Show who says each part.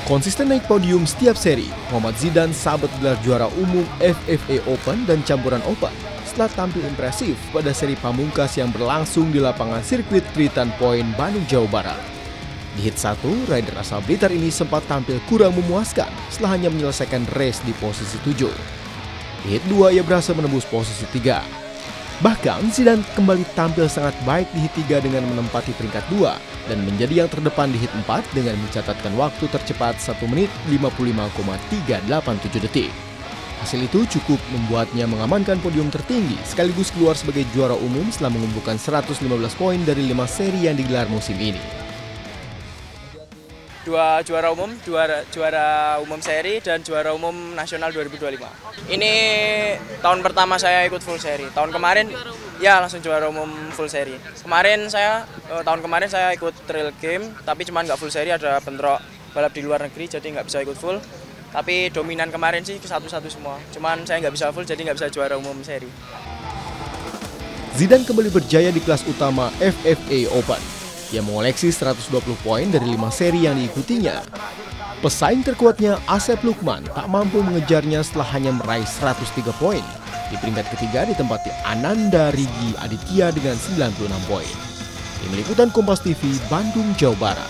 Speaker 1: Konsisten naik podium setiap seri, Muhammad Zidane sahabat gelar juara umum FFA Open dan Campuran Open setelah tampil impresif pada seri pamungkas yang berlangsung di lapangan sirkuit Triton Point, Bandung, Jawa Barat. Di hit 1, rider asal Blitar ini sempat tampil kurang memuaskan setelah hanya menyelesaikan race di posisi 7. Di hit 2, ia berhasil menembus posisi 3. Bahkan Zidane kembali tampil sangat baik di hit 3 dengan menempati peringkat 2 dan menjadi yang terdepan di hit 4 dengan mencatatkan waktu tercepat 1 menit 55,387 detik. Hasil itu cukup membuatnya mengamankan podium tertinggi sekaligus keluar sebagai juara umum setelah mengumpulkan 115 poin dari 5 seri yang digelar musim ini.
Speaker 2: Dua juara umum seri dan juara umum nasional 2025. Ini tahun pertama saya ikut full seri. Tahun kemarin ya langsung juara umum full seri. Tahun kemarin saya ikut trail game, tapi cuman nggak full seri, ada bentrok balap di luar negeri, jadi nggak bisa ikut full. Tapi dominan kemarin sih satu-satu semua. Cuman saya nggak bisa full, jadi nggak bisa juara umum seri.
Speaker 1: Zidane kembali berjaya di kelas utama FFA Open. Ia mengoleksi 120 poin dari 5 seri yang diikutinya. Pesaing terkuatnya Asep Lukman tak mampu mengejarnya setelah hanya meraih 103 poin. Di peringkat ketiga ditempati Ananda Rigi Aditya dengan 96 poin. Tim Liputan Kompas TV, Bandung, Jawa Barat.